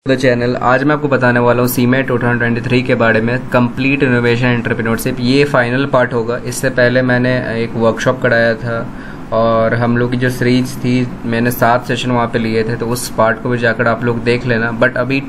The channel. आज मैं आपको बताने वाला हूँ सीमेट 2023 के बारे में, कंप्लीट इनोवेशन एंटरप्रेन्योरशिप। ये फाइनल पार्ट होगा। इससे पहले मैंने एक वर्कशॉप कराया था और हम लोग की जो सीरीज थी मैंने 7 सेशन वहाँ पे लिए थे, तो उस पार्ट को भी जाकर आप लोग देख लेना। बट अभी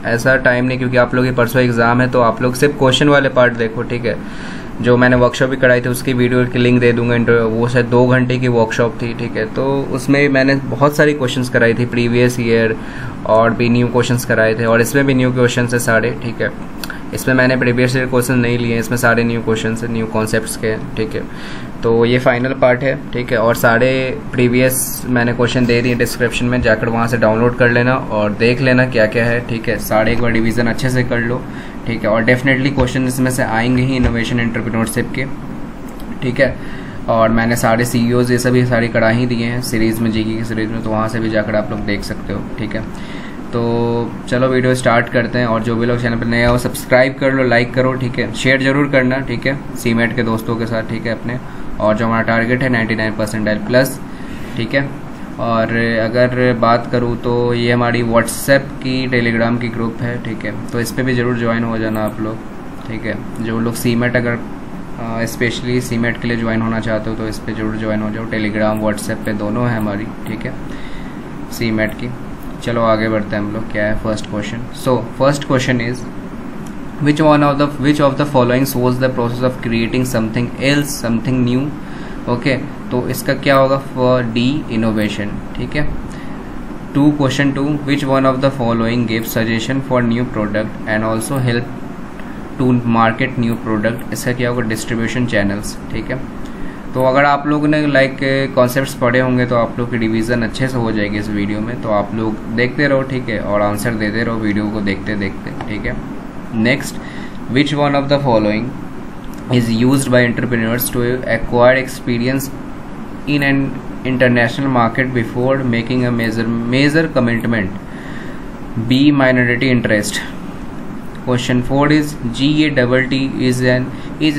ऐसा टाइम नहीं, क्योंकि आप लोग के परसों एग्जाम है, तो आप लोग सिर्फ क्वेश्चन वाले पार्ट देखो, ठीक है। जो मैंने वर्कशॉप भी कराई थी उसकी वीडियो की लिंक दे दूंगा। वो शायद 2 घंटे की वर्कशॉप थी, ठीक है। तो उसमें मैंने बहुत सारी क्वेश्चंस कराई थी प्रीवियस ईयर, और भी न्यू क्वेश्चंस कराए थे, और इसमें भी न्यू क्वेश्चंस है सारे, ठीक है। इसमें मैंने प्रीवियस ईयर क्वेश्चन नहीं लिए, इसमें सारे न्यू क्वेश्चंस है, न्यू कॉन्सेप्ट्स के, ठीक है। तो ये फाइनल पार्ट है, ठीक है। और सारे प्रीवियस मैंने क्वेश्चन दे दिए डिस्क्रिप्शन में, जाकर वहाँ से डाउनलोड कर लेना और देख लेना क्या क्या है, ठीक है। सारे एक बार रिवीजन अच्छे से कर लो, ठीक है। और डेफिनेटली क्वेश्चन इसमें से आएंगे ही इनोवेशन एंटरप्रेन्योरशिप के, ठीक है। और मैंने सारे CEOs ये सभी सारी करा ही दिए हैं सीरीज़ में, जीके की सीरीज़ में, तो वहाँ से भी जाकर आप लोग देख सकते हो, ठीक है। तो चलो वीडियो स्टार्ट करते हैं। और जो भी लोग चैनल पर नए हो सब्सक्राइब कर लो, लाइक करो, ठीक है। शेयर जरूर करना, ठीक है, सीमेट के दोस्तों के साथ, ठीक है, अपने। और जो हमारा टारगेट है 99 परसेंटाइल प्लस, ठीक है। और अगर बात करूँ तो ये हमारी व्हाट्सएप की टेलीग्राम की ग्रुप है, ठीक है। तो इस पर भी ज़रूर ज्वाइन हो जाना आप लोग, ठीक है। जो लोग सीमेट अगर स्पेशली सीमेट के लिए ज्वाइन होना चाहते हो तो इस पर जरूर ज्वाइन हो जाओ। टेलीग्राम व्हाट्सएप पे दोनों है हमारी, ठीक है, सीमेट की। चलो आगे बढ़ते हैं हम लोग। क्या है first question? So first question is which of the following shows the process of creating something else, something new? Okay, तो इसका क्या होगा? फॉर डी, इनोवेशन, ठीक है। Question 2, which one of the following gives suggestion for new product and also help to market new product? इसका क्या होगा? Distribution channels, ठीक है। तो अगर आप लोगों ने लाइक कॉन्सेप्ट्स पढ़े होंगे तो आप लोग की रिवीजन अच्छे से हो जाएगी इस वीडियो में। तो आप लोग देखते रहो, ठीक है, और आंसर देते रहो वीडियो को देखते देखते, ठीक है। Next, which one of the following is used by entrepreneurs to acquire experience in an international market before making a major commitment? B, minority interest. Question 4 is GATT is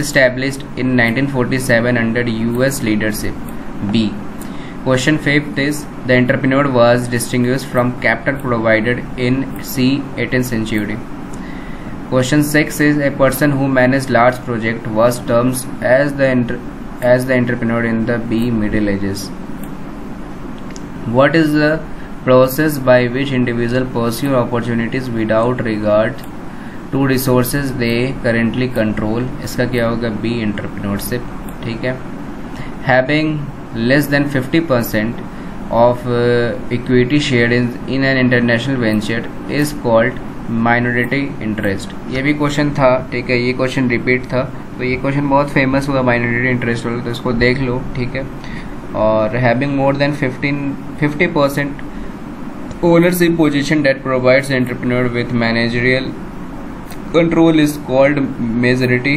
established in 1947 under US leadership. B. Question 5 is the entrepreneur was distinguished from capital provided in C, 18th century. Question 6 is a person who managed large project was termed as the entrepreneur in the B, Middle Ages. What is the process by which individual pursue opportunities without regard to resources they currently control? इसका क्या होगा? B, entrepreneurship, ठीक है। Having less than 50% of equity shared in an international venture is called minority interest. ये भी question था, ठीक है, ये क्वेश्चन रिपीट था, तो ये क्वेश्चन बहुत फेमस हुआ माइनॉरिटी इंटरेस्ट वाला, तो इसको देख लो, ठीक है। और having more than 50% ownership position that provides entrepreneur with managerial control is called majority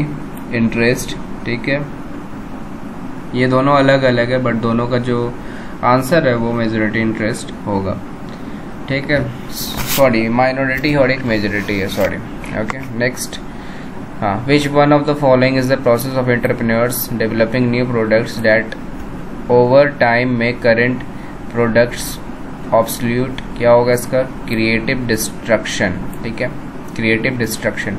interest, ठीक है। ये दोनों अलग अलग है, बट दोनों का जो आंसर है वो मेजॉरिटी इंटरेस्ट होगा, ठीक है। सॉरी, माइनॉरिटी और एक मेजॉरिटी है, सॉरी, ओके। नेक्स्ट, हाँ, which one of the following is the process of entrepreneurs developing new products that over time make current products obsolete? क्या होगा इसका? क्रिएटिव डिस्ट्रक्शन, ठीक है, creative destruction.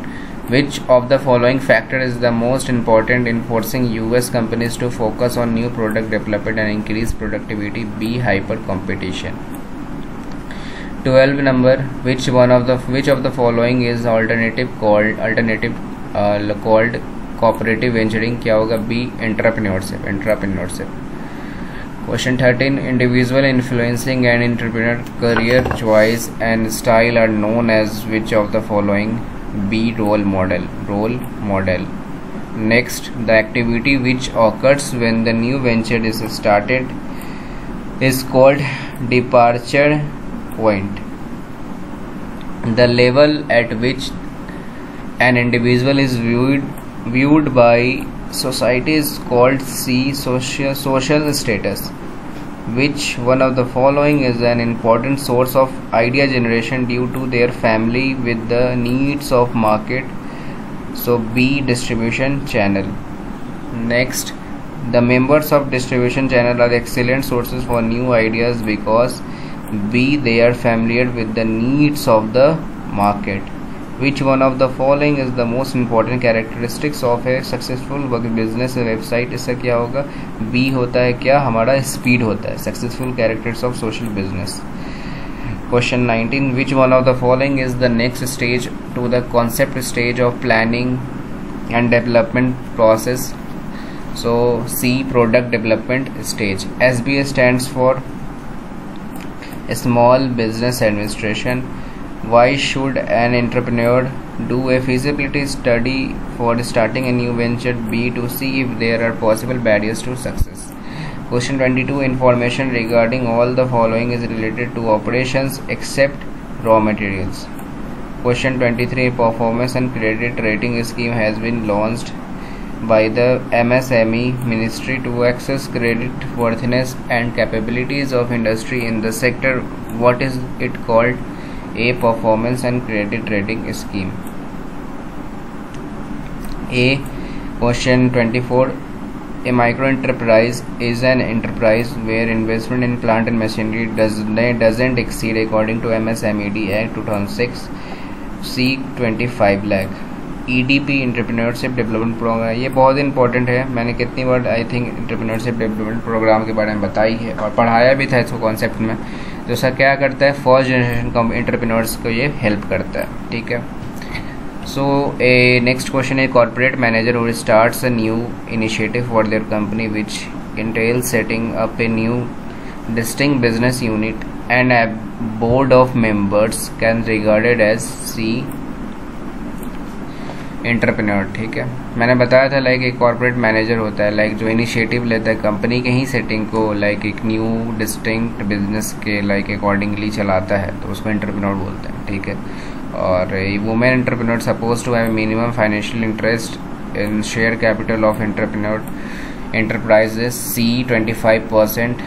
Which of the following factor is the most important in forcing US companies to focus on new product development and increase productivity? B, hyper competition. 12 number, which of the following is alternative called cooperative venturing? क्या होगा? B, entrepreneurship. Question 13, individual influencing and entrepreneur career choice and style are known as which of the following? B, role model. Next, the activity which occurs when the new venture is started is called departure point. The level at which an individual is viewed by society is called C, social status. Which one of the following is an important source of idea generation due to their family with the needs of market? So B, distribution channel. Next, the members of distribution channel are excellent sources for new ideas because B, they are familiar with the needs of the market. Which one of the following is the most important characteristics of a successful business website? इसका क्या होगा? B होता है क्या? हमारा speed होता है. Successful characteristics of social business. Question 19. Which one of the following is the next stage to the concept stage of planning and development process? So C, product development stage. SBA stands for Small Business Administration. Why should an entrepreneur do a feasibility study for starting a new venture? B, to see if there are possible barriers to success. Question 22. Information regarding all the following is related to operations except raw materials. Question 23. Performance and credit rating scheme has been launched by the MSME Ministry to access credit worthiness and capabilities of industry in the sector. What is it called? A, performance and credit rating scheme. A. Question 24. A micro enterprise is an enterprise where investment in plant and machinery doesn't exceed, according to MSMED Act 2006, C, 25 lakh. EDP, Entrepreneurship Development Program, ये बहुत important है. मैंने कितनी बार I think entrepreneurship development programme के बारे में बताई है और पढ़ाया भी था इसको कॉन्सेप्ट में. तो इसका क्या करता है? फर्स्ट जनरेशन एंटरप्रेन्योर्स को ये हेल्प करता है. ठीक है. So a next question is corporate manager who starts a new initiative for their company which entails setting up a new distinct business unit and a board of members can regarded as C, entrepreneur. ठीक है. मैंने बताया था like एक corporate manager होता है like जो initiative लेता है कंपनी के ही सेटिंग को लाइक एक न्यू डिस्टिंक्ट बिजनेस के लाइक अकॉर्डिंगली चलाता है तो उसको एंटरप्रेन्योर बोलते हैं. ठीक है. और women entrepreneur suppose to have minimum financial interest in share capital of entrepreneur enterprises. C, 25%.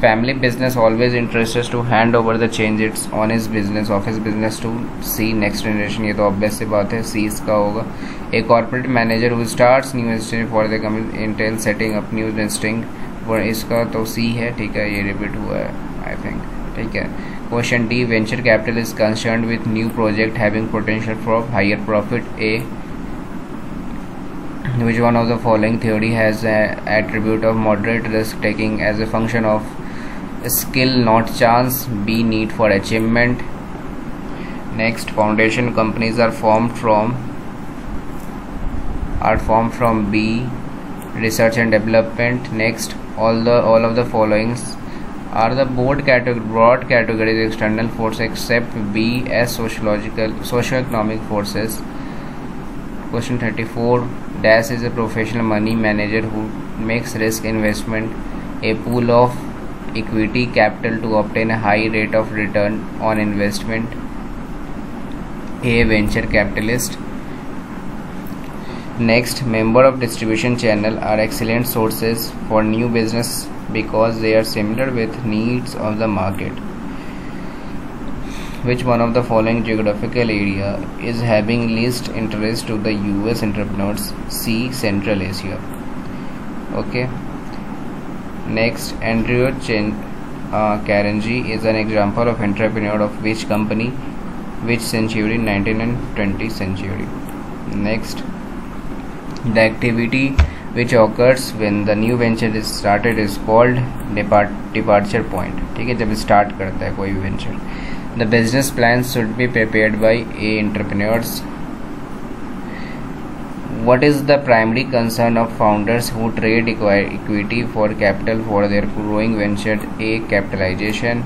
Family business always interested to hand over the changes on his business of his business to C, next generation. ये तो obvious सी बात है. C इसका होगा. A corporate manager who starts new initiative for the company entails setting up new distinct. वो इसका तो C है. ठीक है. ये रिपीट हुआ है I think. ठीक है. Question D. Venture capital is concerned with new project having potential for higher profit. A. Which one of the following theory has an attribute of moderate risk taking as a function of skill not chance? B, need for achievement. Next, foundation companies are formed from B, research and development. Next, all of the followings are the broad categories external force except B as socio-economic forces. Question 34. Dash is a professional money manager who makes risk investment a pool of equity capital to obtain a high rate of return on investment. A, venture capitalist. Next, member of distribution channel are excellent sources for new business because they are similar with needs of the market. Which one of the following geographical area is having least interest to the US entrepreneurs? C, Central Asia. Okay. Next, Andrew Carnegie is an example of entrepreneur of which company, which century? 19th and 20th century. Next, the activity which occurs when the new venture is started is called departure point. ठीक है. जब start करता है कोई venture. The business plans should be prepared by A, entrepreneurs. What is the primary concern of founders who trade equity for capital for their growing venture? A, capitalization.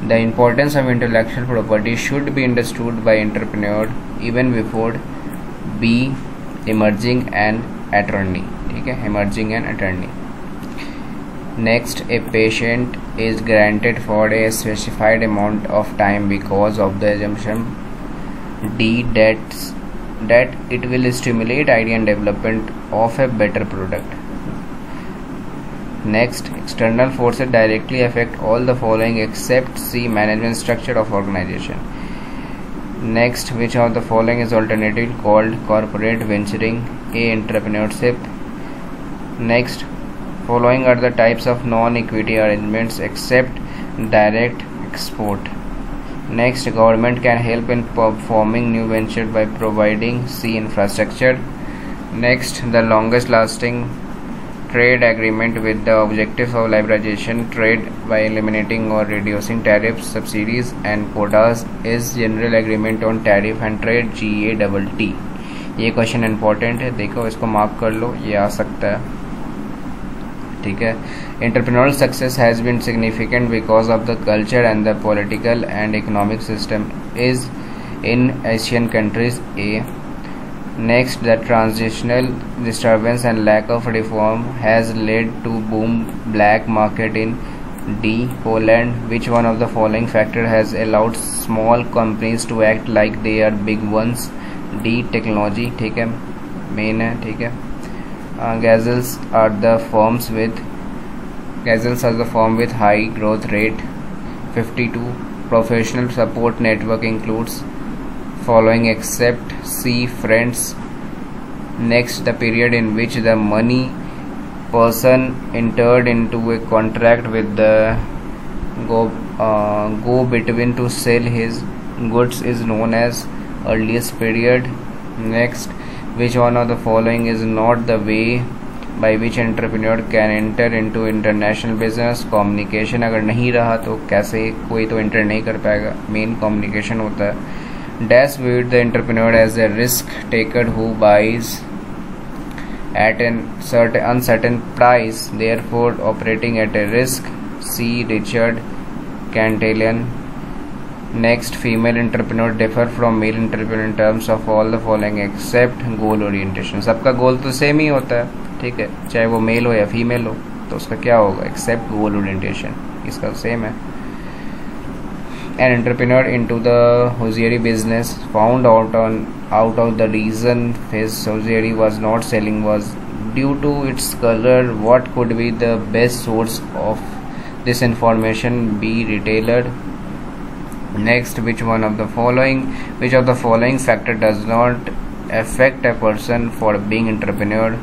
The importance of intellectual property should be understood by entrepreneur even before. B, emerging an attorney. ठीक है. emerging an attorney. Next, a patent is granted for a specified amount of time because of the assumption D, that it will stimulate idea and development of a better product. Next, external forces directly affect all the following except C, management structure of organization. Next, which of the following is alternative called corporate venturing? A, entrepreneurship. Next, following are the types of non-equity arrangements except direct export. Next, government can help in performing new venture by providing C infrastructure. Next, the longest lasting trade agreement with the objective of liberalization trade by eliminating or reducing tariffs, subsidies and quotas is General Agreement on Tariff and Trade GATT. ये question important है, देखो इसको mark कर लो, ये आ सकता है, ठीक है. Entrepreneurial success has been significant because of the culture and the political and economic system is in Asian countries. A. Next, the transitional disturbance and lack of reform has led to boom black market in D. Poland. Which one of the following factor has allowed small companies to act like they are big ones? D. Technology. ठीक है, main है, ठीक है. Gazelles are the firms with high growth rate. 52. Professional support network includes following except C. Friends. Next, the period in which the money person entered into a contract with the go-between to sell his goods is known as earliest period. Next, which one of the following is not the way by which entrepreneur can enter into international business? Communication. अगर नहीं रहा तो कैसे कोई तो enter नहीं कर पाएगा, मेन कम्युनिकेशन होता है. Dash viewed the entrepreneur as a risk taker who buys at an uncertain price, therefore operating at a risk. C. Richard Cantillon. Next, female entrepreneur differ from male entrepreneur in terms of all the following except goal orientation. सबका गोल तो same ही होता है, ठीक है, चाहे वो mail हो या फीमेल हो, तो उसका क्या होगा, एक्सेप्ट गोल ओरिएंटेशन, इसका सेम है. An entrepreneur into the hosiery business found out of the reason his hosiery was not selling was due to its color. What could be the best source of this information? Be retailer. Next, which of the following factor does not affect a person for being entrepreneur?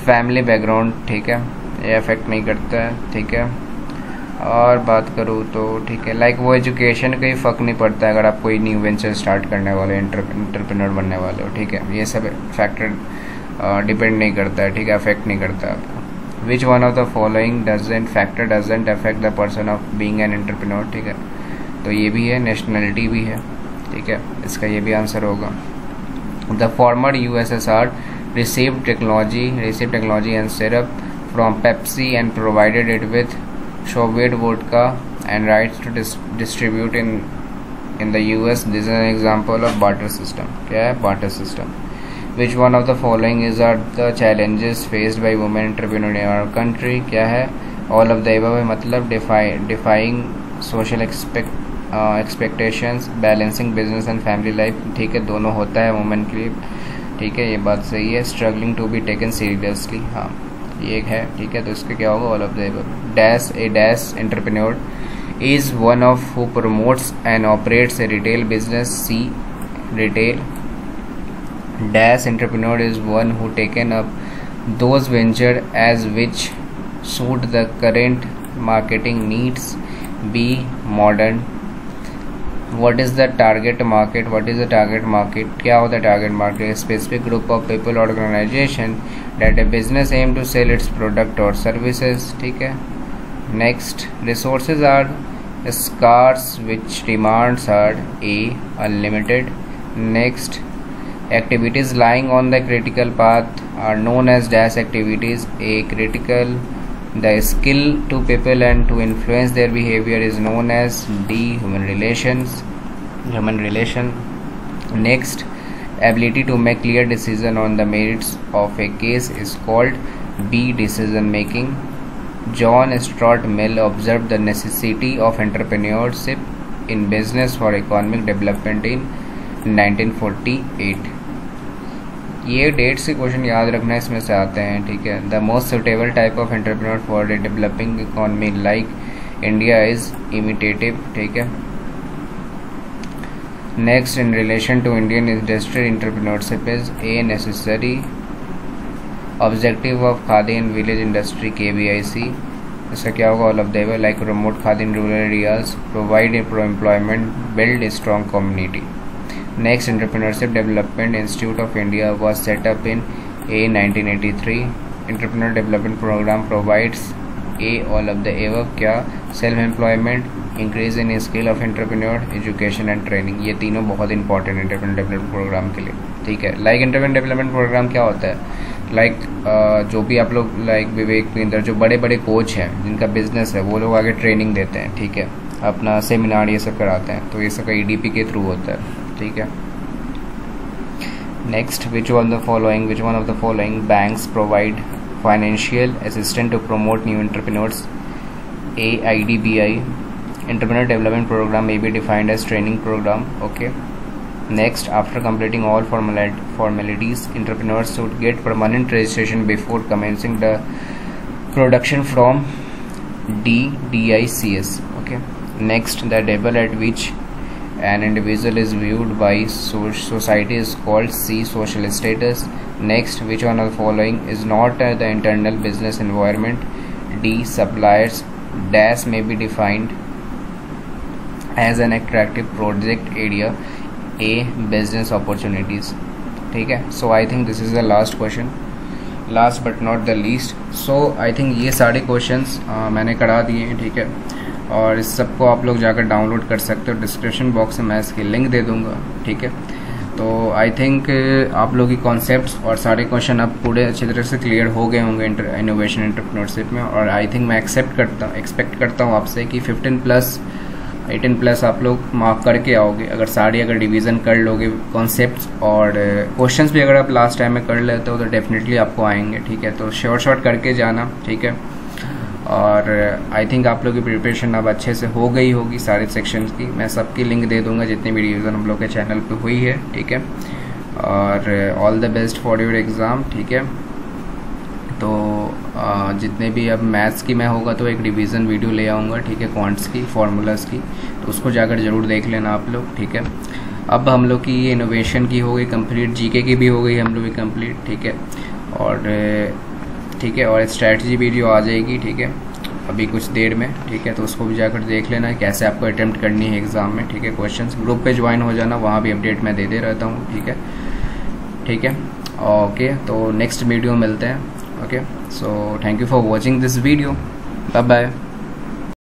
Family background, ठीक है, ये affect नहीं करता है, ठीक है. और बात करूँ तो ठीक है, लाइक वो एजुकेशन का ही फ़र्क नहीं पड़ता है अगर आप कोई न्यू वेंचर स्टार्ट करने वाले एंटरप्रेन्योर बनने वाले हो, ठीक है. ये सब फैक्टर डिपेंड नहीं करता है, ठीक है, अफेक्ट नहीं करता है आपको. विच one of the following doesn't affect the person of being an entrepreneur, ठीक है. तो ये भी है, नेशनलिटी भी है, ठीक है, इसका ये भी आंसर होगा. The former USSR received technology and syrup from Pepsi and provided it with Soviet vodka and rights to distribute in the US. This is an example of barter system. क्या है barter system? Which one of the following are the challenges faced by women entrepreneurs in our country? क्या है? All of the above मतलब defying social expectations, balancing business and family life, ठीक है, दोनों होता है वुमेन के लिए, ठीक है, ये बात सही है. Struggling to be taken seriously, हाँ ये एक है, ठीक है, तो इसका क्या होगा, all of the above. Dash a dash entrepreneur is one of who promotes and operates a retail business. C retail. Dash entrepreneur is one who taken up those venture as which suit the current marketing needs. B modern. What is the target market? क्या होता है target market? A specific group of people or organization that a business aim to sell its product or services, ठीक है. Next, resources are scarce which demands are A. unlimited. Next, activities lying on the critical path are known as dash activities. A. critical. The skill to people and to influence their behavior is known as D. human relation. Next, ability to make clear decision on the merits of a case is called B. decision making. John Stuart Mill observed the necessity of entrepreneurship in business for economic development in 1948. ये date से question याद रखना, इसमें से आते हैं, ठीक है. The most suitable type of entrepreneur for a developing economy like India is imitative, ठीक है. Next, in relation to Indian industrial entrepreneurship is a necessary objective of khadi and village industry KVIC. इसका क्या होगा, all of the above, like promote khadi in rural areas, provide employment, build strong community. Next, entrepreneurship development institute of India was set up in A 1983. Entrepreneur development programme provides A all of the above, क्या, self employment, increase in skill of entrepreneur, education and training. ये तीनों बहुत important है entrepreneur development programme के लिए. ठीक है, like entrepreneur development programme क्या होता है, लाइक जो भी आप लोग लाइक विवेक केंद्र, जो बड़े बड़े कोच हैं जिनका बिजनेस है, वो लोग आगे ट्रेनिंग देते हैं. ठीक है, अपना सेमिनार ये सब कराते हैं, तो ये सब EDP के थ्रू होता है. ठीक है. Next, which one of the following banks provide financial assistance to promote new entrepreneurs? A, IDBI. Entrepreneur development program may be defined as training program. Okay. Next, after completing all formalities, entrepreneurs should get permanent registration before commencing the production from DICS. Okay. Next, the level at which an individual is viewed by society is called C, social status. Next, which one of the following is not the internal business environment? D, suppliers dash may be defined as an attractive project area. A, business opportunities. ठीक है, so I think this is the last question, last but not the least. So I think ये सारे questions मैंने करा दिए हैं. ठीक है, और इस सबको आप लोग जाकर डाउनलोड कर सकते हो. डिस्क्रिप्शन बॉक्स में मैं इसकी लिंक दे दूंगा. ठीक है, तो आई थिंक आप लोग की कॉन्सेप्ट्स और सारे क्वेश्चन अब पूरे अच्छी तरह से क्लियर हो गए होंगे इनोवेशन एंटरप्रेन्योरशिप में. और आई थिंक मैं एक्सपेक्ट करता हूँ आपसे कि 15+18+ आप लोग मार्क करके आओगे. अगर डिवीज़न कर लोगे कॉन्सेप्ट्स और क्वेश्चंस भी अगर आप लास्ट टाइम में कर लेते हो तो डेफिनेटली आपको आएंगे. ठीक है, तो शॉर्ट करके जाना. ठीक है, और आई थिंक आप लोग की प्रिपरेशन अब अच्छे से हो गई होगी सारे सेक्शंस की. मैं सबकी लिंक दे दूंगा जितनी भी रिवीजन हम लोग के चैनल पे हुई है. ठीक है, और all the best for your exam. ठीक है, तो जितने भी अब मैथ्स की मैं होगा तो एक रिवीजन वीडियो ले आऊँगा. ठीक है, क्वांट्स की, फार्मूलाज की, तो उसको जाकर ज़रूर देख लेना आप लोग. ठीक है, अब हम लोग की इनोवेशन की हो गई कंप्लीट, GK की भी हो गई हम लोग की कंप्लीट. ठीक है, और स्ट्रैटेजी वीडियो आ जाएगी. ठीक है, अभी कुछ देर में. ठीक है, तो उसको भी जाकर देख लेना कैसे आपको अटेम्प्ट करनी है एग्ज़ाम में. ठीक है, क्वेश्चंस ग्रुप पे ज्वाइन हो जाना, वहाँ भी अपडेट मैं देते रहता हूँ. ठीक है, ओके, तो नेक्स्ट वीडियो मिलते हैं. Okay, so thank you for watching this video. Bye bye.